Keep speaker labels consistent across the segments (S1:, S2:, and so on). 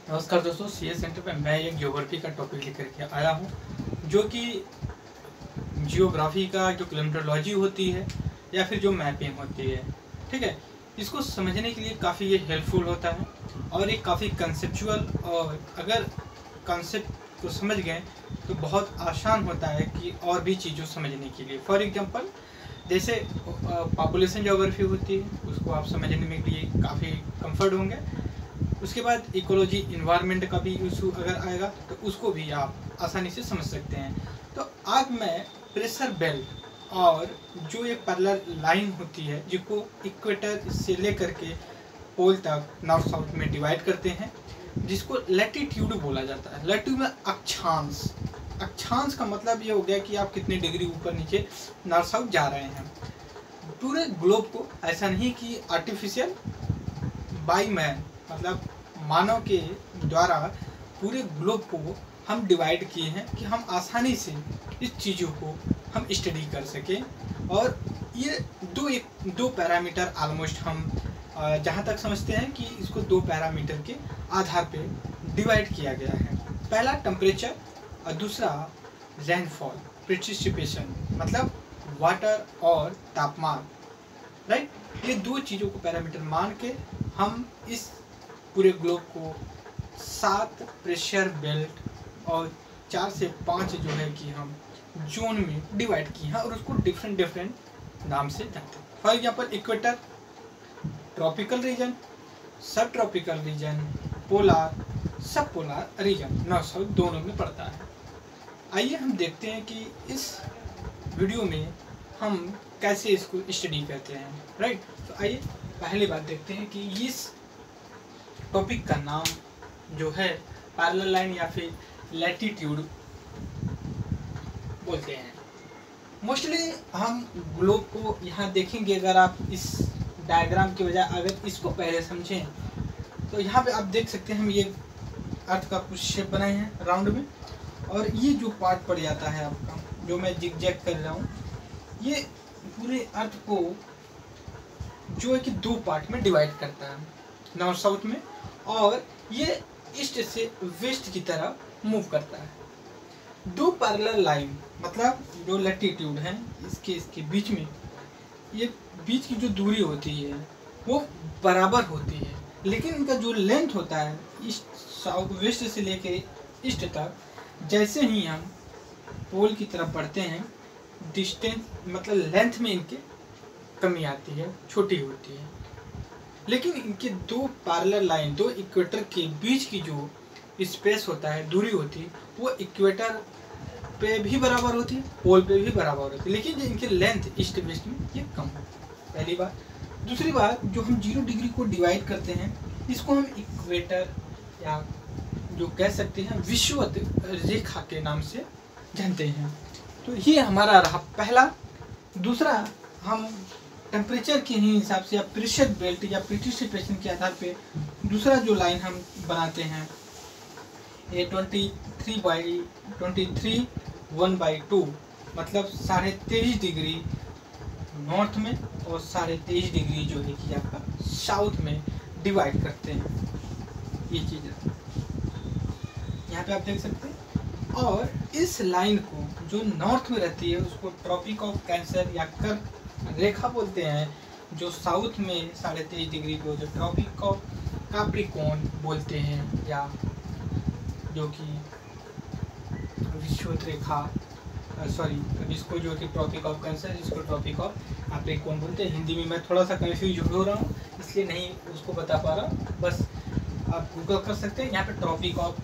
S1: नमस्कार दोस्तों, CS centre पे मैं एक ज्योग्राफी का टॉपिक लेकर के आया हूँ, जो कि जियोग्राफी का जो किलोमीटरोलॉजी होती है या फिर जो मैपिंग होती है, ठीक है, इसको समझने के लिए काफ़ी ये हेल्पफुल होता है और ये काफ़ी कंसेप्चुअल, और अगर कंसेप्ट को समझ गए तो बहुत आसान होता है कि और भी चीज़ों समझने के लिए। फॉर एग्जांपल, जैसे पॉपुलेशन ज्योग्राफी होती है, उसको आप समझने में के लिए काफ़ी कंफर्ट होंगे। उसके बाद इकोलॉजी, इन्वायरमेंट का भी इशू अगर आएगा तो उसको भी आप आसानी से समझ सकते हैं। तो आज मैं प्रेशर बेल्ट और जो ये पैरेलल लाइन होती है, जिसको इक्वेटर से लेकर के पोल तक नॉर्थ साउथ में डिवाइड करते हैं, जिसको लैटिट्यूड बोला जाता है। लैटिट्यूड में अक्षांश, अक्षांश का मतलब ये हो गया कि आप कितने डिग्री ऊपर नीचे नॉर्थ साउथ जा रहे हैं। पूरे ग्लोब को ऐसा नहीं कि आर्टिफिशियल बाय मैन, मतलब मानव के द्वारा पूरे ग्लोब को हम डिवाइड किए हैं कि हम आसानी से इस चीज़ों को हम स्टडी कर सकें। और ये दो पैरामीटर ऑलमोस्ट हम जहाँ तक समझते हैं कि इसको दो पैरामीटर के आधार पे डिवाइड किया गया है। पहला टेम्परेचर और दूसरा रेनफॉल, प्रेसिपिटेशन, मतलब वाटर और तापमान, राइट। ये दो चीज़ों को पैरामीटर मान के हम इस पूरे ग्लोब को 7 प्रेशर बेल्ट और 4 से 5 जो है कि हम जोन में डिवाइड किए हैं और उसको डिफरेंट नाम से जानते हैं। For example, equator, tropical region, सब ट्रॉपिकल रीजन, पोलार, सब पोलार रीजन, नॉर्थ साउथ दोनों में पड़ता है। आइए हम देखते हैं कि इस वीडियो में हम कैसे इसको स्टडी करते हैं, राइट। तो आइए पहली बात देखते हैं कि इस टॉपिक का नाम जो है पैरेलल लाइन या फिर लैटिट्यूड बोलते हैं। मोस्टली हम ग्लोब को यहाँ देखेंगे, अगर आप इस डायग्राम की बजाय अगर इसको पहले समझें तो यहाँ पे आप देख सकते हैं हम ये अर्थ का कुछ शेप बनाए हैं राउंड में, और ये जो पार्ट पड़ जाता है आपका, जो मैं जिगजैग कर रहा हूँ, ये पूरे अर्थ को जो है कि दो पार्ट में डिवाइड करता है, नॉर्थ साउथ में, और ये ईस्ट से वेस्ट की तरफ मूव करता है। दो पैरेलल लाइन, मतलब जो लैटिट्यूड है, इसके बीच में, ये बीच की जो दूरी होती है वो बराबर होती है, लेकिन इनका जो लेंथ होता है ईस्ट साउथ वेस्ट से लेके ईस्ट तक, जैसे ही हम पोल की तरफ बढ़ते हैं, डिस्टेंस मतलब लेंथ में इनके कमी आती है, छोटी होती है। लेकिन इनके दो पैरेलल लाइन, दो इक्वेटर के बीच की जो स्पेस होता है, दूरी होती है, वो इक्वेटर पे भी बराबर होती है, पोल पे भी बराबर होती है, लेकिन जो इनके लेंथ ईस्ट वेस्ट में ये कम होती है। पहली बात। दूसरी बात, जो हम 0 डिग्री को डिवाइड करते हैं, इसको हम इक्वेटर या जो कह सकते हैं विषुवत रेखा के नाम से जानते हैं। तो ये हमारा रहा पहला। दूसरा, हम टेम्परेचर के ही हिसाब से या प्रेशर बेल्ट या प्रेसिपिटेशन के आधार पे दूसरा जो लाइन हम बनाते हैं, ये 23 1/2, मतलब 23.5 डिग्री नॉर्थ में और 23.5 डिग्री जो है कि आपका साउथ में डिवाइड करते हैं। ये चीज़ यहाँ पे आप देख सकते हैं। और इस लाइन को जो नॉर्थ में रहती है उसको ट्रॉपिक ऑफ कैंसर या कर्क रेखा बोलते हैं, जो साउथ में 23.5 डिग्री को जो ट्रॉपिक ऑफ कैप्रिकॉर्न बोलते हैं, या जो कि विषुवत रेखा, सॉरी, इसको जो कि ट्रॉपिक ऑफ कैंसर, इसको ट्रॉपिक ऑफ कैप्रिकॉर्न बोलते हैं। हिंदी में मैं थोड़ा सा कंफ्यूज हो रहा हूँ, इसलिए नहीं उसको बता पा रहा, बस आप गूगल कर सकते हैं। यहाँ पे Tropic of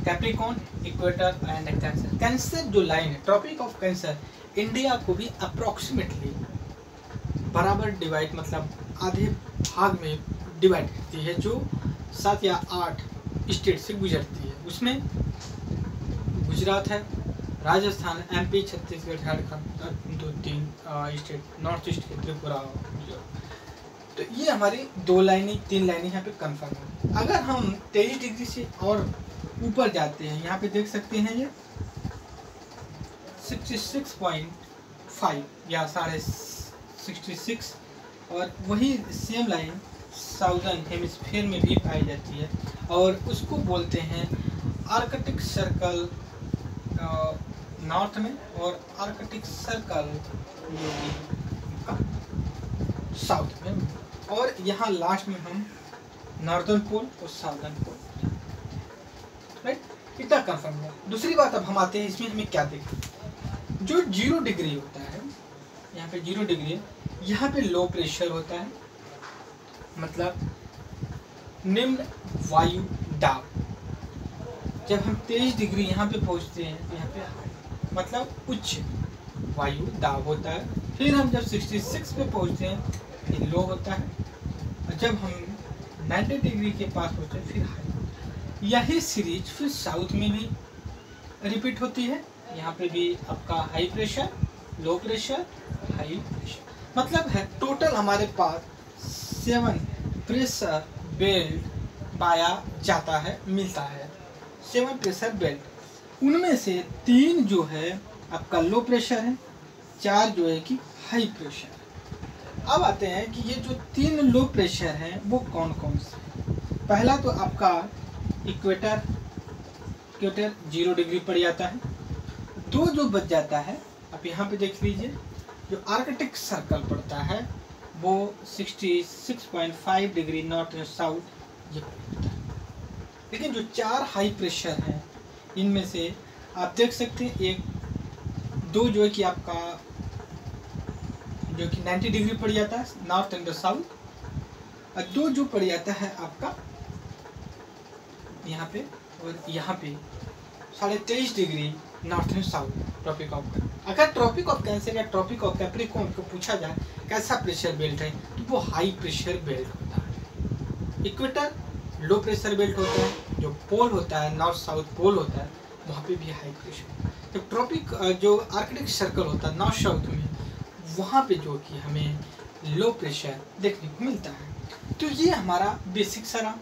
S1: Capricorn, equator and Cancer. Cancer जो लाइन है, ट्रॉपिक ऑफ कैंसर, इंडिया को भी अप्रॉक्सीमेटली बराबर डिवाइड, मतलब आधे भाग में डिवाइड करती है, जो 7 या 8 स्टेट से गुजरती है। उसमें गुजरात है, Rajasthan, MP, Chhattisgarh, Jharkhand, 2-3 state north east के, त्रिपुरा, तो ये हमारी 2 लाइनें 3 लाइनें यहाँ पे कंफर्म है। अगर हम 23 डिग्री से और ऊपर जाते हैं, यहाँ पे देख सकते हैं ये 66.5 या 66.5, और वही सेम लाइन साउदर्न हेमिस्फीयर में भी पाई जाती है और उसको बोलते हैं आर्कटिक सर्कल नॉर्थ में और आर्कटिक सर्कल जो कि साउथ में, और यहाँ लास्ट में हम नॉर्दर्न पोल और साउदर्न पोल, राइट, इतना कंफर्म है। दूसरी बात अब हम आते हैं इसमें हमें क्या देखें, जो 0 डिग्री होता है, यहाँ पे 0 डिग्री है, यहाँ पे लो प्रेशर होता है, मतलब निम्न वायु दाब। जब हम 23 डिग्री यहाँ पे पहुँचते हैं तो यहाँ पे मतलब उच्च वायु दाब होता है। फिर हम जब 66 पे पहुँचते हैं फिर लो होता है, और जब हम 90 डिग्री के पास पहुँचते हैं फिर हाई। यही सीरीज फिर साउथ में भी रिपीट होती है। यहाँ पे भी आपका high pressure, low pressure, high pressure, मतलब है टोटल हमारे पास 7 प्रेशर बेल्ट पाया जाता है, मिलता है 7 प्रेशर बेल्ट। उनमें से 3 जो है आपका लो प्रेशर है, 4 जो है कि हाई प्रेशर है। अब आते हैं कि ये जो 3 लो प्रेशर हैं वो कौन कौन से हैं। पहला तो आपका इक्वेटर 0 डिग्री पड़ जाता है। 2 जो बच जाता है, आप यहाँ पे देख लीजिए, जो आर्कटिक सर्कल पड़ता है वो 66.5 डिग्री नॉर्थ एंड साउथ ये पड़ता है। लेकिन जो 4 हाई प्रेशर हैं इनमें से आप देख सकते हैं 2 जो है कि आपका जो कि 90 डिग्री पड़ जाता है नॉर्थ एंड साउथ, और 2 जो पड़ जाता है आपका यहाँ पे और यहाँ पे 23.5 degree north and south Tropic of Cancer. अगर ट्रॉपिक ऑफ कैंसर या ट्रॉपिक ऑफ कैप्रिकॉर्न को पूछा जाए कैसा प्रेशर बेल्ट है तो वो हाई प्रेशर बेल्ट होता है। इक्वेटर लो प्रेशर बेल्ट होता है, जो पोल होता है नॉर्थ साउथ पोल होता है वहाँ पे भी हाई प्रेशर। तो ट्रॉपिक जो आर्कटिक सर्कल होता है नॉर्थ साउथ में, वहाँ पे जो कि हमें लो प्रेशर देखने को मिलता है। तो ये हमारा बेसिक सारा।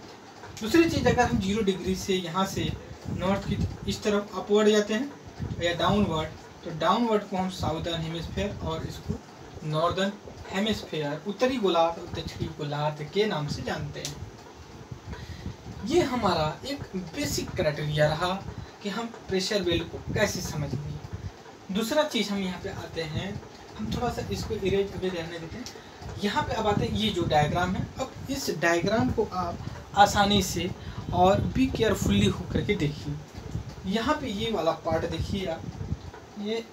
S1: दूसरी चीज़, अगर हम 0 डिग्री से यहाँ से नॉर्थ की इस तरफ अपवर्ड जाते हैं या डाउनवर्ड, तो डाउनवर्ड को हम साउदर्न हेमिस्फीयर और इसको नॉर्दर्न हेमिस्फीयर, उत्तरी गोलार्ध और दक्षिणी गोलार्ध के नाम से जानते हैं। ये हमारा एक बेसिक क्राइटेरिया रहा कि हम प्रेशर बेल्ट को कैसे समझेंगे। दूसरा चीज़ हम यहाँ पे आते हैं, हम थोड़ा सा इसको इरेज अभी रहने देते हैं। यहाँ पे अब आते हैं ये जो डायग्राम है, अब इस डायग्राम को आप आसानी से और भी केयरफुल्ली होकर के देखिए। यहाँ पे ये वाला पार्ट देखिए आप, ये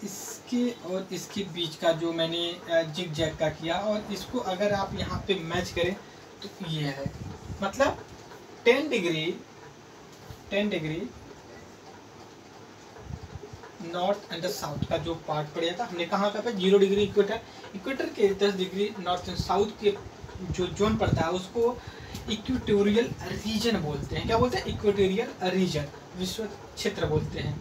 S1: इसके और इसके बीच का जो मैंने जिग जैग का किया, और इसको अगर आप यहाँ पे मैच करें तो ये है, मतलब 10 डिग्री नॉर्थ एंड साउथ का जो पार्ट पड़ जाता, हमने कहा था 0 डिग्री इक्वेटर के 10 डिग्री नॉर्थ एंड साउथ के जो जोन पड़ता है उसको इक्वेटोरियल रीजन बोलते हैं। क्या बोलते हैं? इक्वेटोरियल रीजन, विश्व क्षेत्र बोलते हैं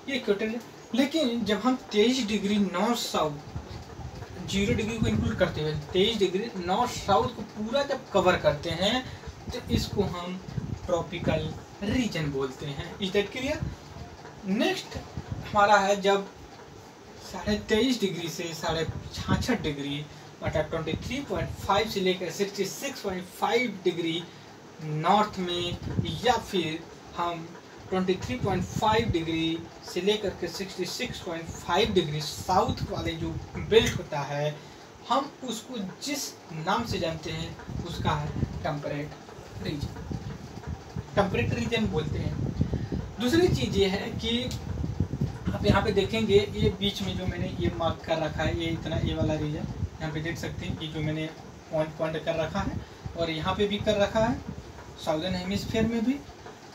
S1: ये इक्वेटोरियल। लेकिन जब हम 23 डिग्री नॉर्थ साउथ 0 डिग्री को इंक्लूड करते हुए 23 डिग्री नॉर्थ साउथ को पूरा जब कवर करते हैं तो इसको हम ट्रॉपिकल रीजन बोलते हैं। Is that clear? नेक्स्ट हमारा है जब 23.5 डिग्री से 66.5 डिग्री मतलब 23.5 से लेकर 66.5 डिग्री नॉर्थ में, या फिर हम 23.5 डिग्री से लेकर के 66.5 डिग्री साउथ वाले जो बेल्ट होता है हम उसको जिस नाम से जानते हैं उसका है टेम्परेट रीजन, टेम्परेट रीजन बोलते हैं। दूसरी चीज़ ये है कि आप यहाँ पे देखेंगे ये बीच में जो मैंने ये मार्क कर रखा है, ये इतना ये वाला रीजन यहाँ पे देख सकते हैं, ये जो मैंने पॉइंट कर रखा है और यहाँ पे भी कर रखा है साउदर्न हेमिस्फीयर में भी।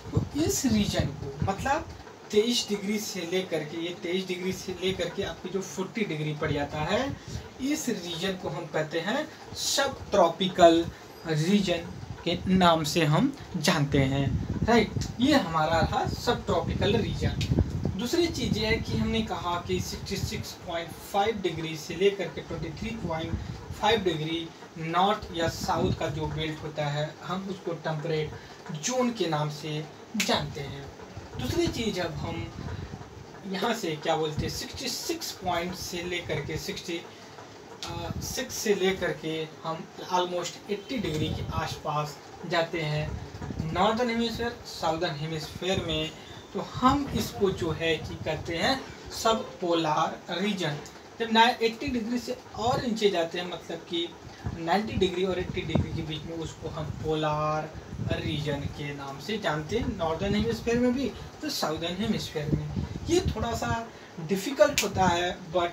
S1: तो इस रीजन को मतलब 23 डिग्री से लेकर के, ये 23 डिग्री से लेकर के आपकी जो 40 डिग्री पड़ जाता है, इस रीजन को हम कहते हैं सब ट्रॉपिकल रीजन के नाम से हम जानते हैं। राइट, ये हमारा रहा सब ट्रॉपिकल रीजन। दूसरी चीज़ ये है कि हमने कहा कि 66.5 डिग्री से लेकर के 23.5 डिग्री नॉर्थ या साउथ का जो बेल्ट होता है हम उसको टेम्परेट जोन के नाम से जानते हैं। दूसरी चीज़ अब हम यहाँ से क्या बोलते हैं 66 पॉइंट से लेकर के 6 से लेकर के हम ऑलमोस्ट 80 डिग्री के आसपास जाते हैं नॉर्दर्न हेमिस्फीयर, साउदर्न हेमिस्फीयर में। तो हम इसको जो है कि कहते हैं सब पोलार रीजन। जब 80 डिग्री से और नीचे जाते हैं, मतलब कि 90 डिग्री और 80 डिग्री के बीच में, उसको हम पोलार रीजन के नाम से जानते हैं, नॉर्दर्न हेमिस्फीयर में भी तो साउदर्न हेमिस्फीयर में। ये थोड़ा सा डिफ़िकल्ट होता है, बट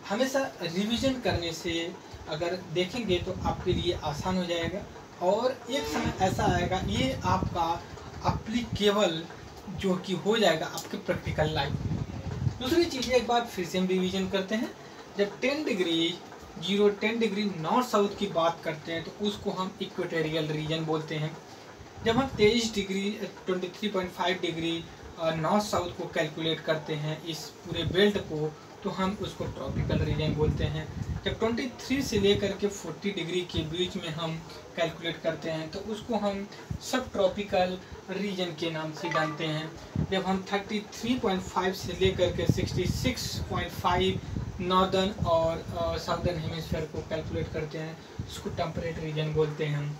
S1: हमेशा रिवीजन करने से अगर देखेंगे तो आपके लिए आसान हो जाएगा और एक समय ऐसा आएगा ये आपका अप्लीकेबल जो कि हो जाएगा आपके प्रैक्टिकल लाइफ में। दूसरी चीज़ एक बार फिर से हम रिवीजन करते हैं। जब 10 डिग्री नॉर्थ साउथ की बात करते हैं तो उसको हम इक्वेटोरियल रीजन बोलते हैं। जब हम 23 डिग्री 23.5 डिग्री नॉर्थ साउथ को कैलकुलेट करते हैं इस पूरे बेल्ट को, तो हम उसको ट्रॉपिकल रीजन बोलते हैं। जब 23 से लेकर के 40 डिग्री के बीच में हम कैलकुलेट करते हैं तो उसको हम सब ट्रॉपिकल रीजन के नाम से जानते हैं। जब हम 33.5 से लेकर के 66.5 नॉर्दर्न और साउदर्न हेमिस्फीयर को कैलकुलेट करते हैं उसको टेम्परेट रीजन बोलते हैं।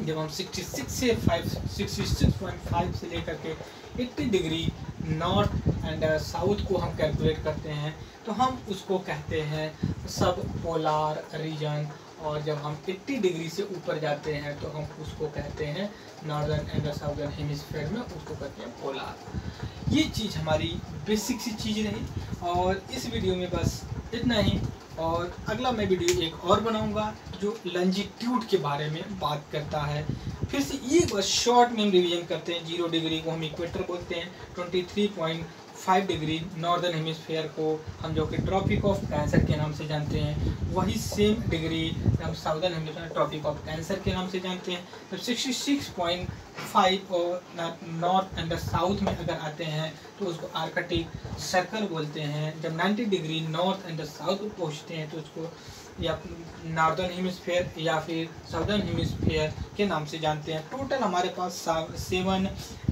S1: जब हम 66.5 से लेकर के 80 डिग्री नॉर्थ एंड साउथ को हम कैलकुलेट करते हैं तो हम उसको कहते हैं सब पोलार रीजन। और जब हम 80 डिग्री से ऊपर जाते हैं तो हम उसको कहते हैं नॉर्दर्न एंड साउदर्न हेमिस्फीयर में, उसको कहते हैं पोलार। ये चीज़ हमारी बेसिक सी चीज़ रही और इस वीडियो में बस इतना ही। और अगला मैं वीडियो एक और बनाऊंगा जो लॉन्जिट्यूड के बारे में बात करता है। फिर से ये बस शॉर्ट में हम रिवीजन करते हैं। 0 डिग्री को हम इक्वेटर बोलते हैं, 23.5 डिग्री नॉर्दर्न हेमिस्फीयर को हम जो कि ट्रॉपिक ऑफ कैंसर के नाम से जानते हैं, वही सेम डिग्री हम southern hemisphere Tropic of Cancer के नाम से जानते हैं। जब 66.5 और नॉर्थ एंड साउथ में अगर आते हैं तो उसको आर्कटिक सर्कल बोलते हैं। जब 90 डिग्री नॉर्थ एंड साउथ पहुँचते हैं तो उसको या नॉर्दर्न हेमिस्फीयर या फिर साउदर्न हेमिस्फीयर के नाम से जानते हैं। टोटल हमारे पास 7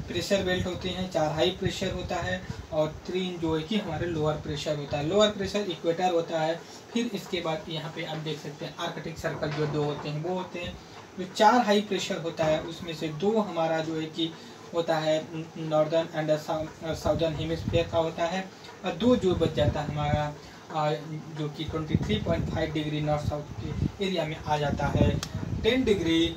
S1: प्रेशर बेल्ट होते हैं, 4 हाई प्रेशर होता है और 3 जो है कि हमारे लोअर प्रेशर होता है। लोअर प्रेशर इक्वेटर होता है। फिर इसके बाद यहाँ पे आप देख सकते हैं आर्कटिक सर्कल जो 2 होते हैं वो होते हैं। जो 4 हाई प्रेशर होता है उसमें से 2 हमारा जो है कि होता है नॉर्दर्न एंड साउदर्न हेमिस्फीयर का होता है और 2 जो बच जाता है हमारा जो कि 23.5 डिग्री नॉर्थ साउथ के एरिया में आ जाता है। 10 डिग्री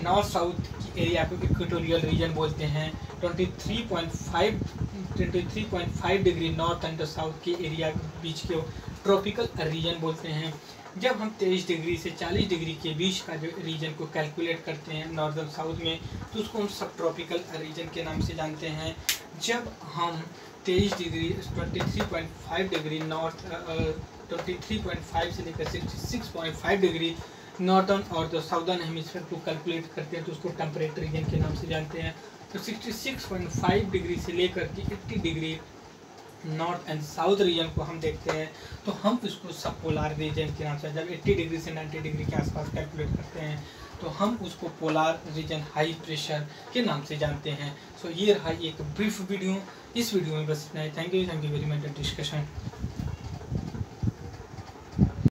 S1: नॉर्थ साउथ की एरिया को इक्वेटोरियल रीजन बोलते हैं। 23.5 डिग्री नॉर्थ एंड साउथ के एरिया के बीच के ट्रॉपिकल रीजन बोलते हैं। जब हम 23 डिग्री से 40 डिग्री के बीच का जो रीजन को कैलकुलेट करते हैं नॉर्दर्न साउथ में तो उसको हम सब ट्रॉपिकल रीजन के नाम से जानते हैं। जब हम 23 डिग्री 23.5 डिग्री नॉर्थ 23.5 से लेकर 66.5 डिग्री नॉर्दर्न और जो साउदर्न हेमिस्फीयर को कैलकुलेट करते हैं तो उसको टेम्परेट रीजन के नाम से जानते हैं। तो 66.5 डिग्री से लेकर के 80 degree north and south region को हम देखते हैं तो हम इसको सब पोलार रीजन के नाम से, जब 80 डिग्री से 90 डिग्री के आसपास कैलकुलेट करते हैं तो हम उसको पोलार रीजन हाई प्रेशर के नाम से जानते हैं। सो ये रहा एक ब्रीफ वीडियो। इस वीडियो में बस इतना ही। Thank you very much discussion.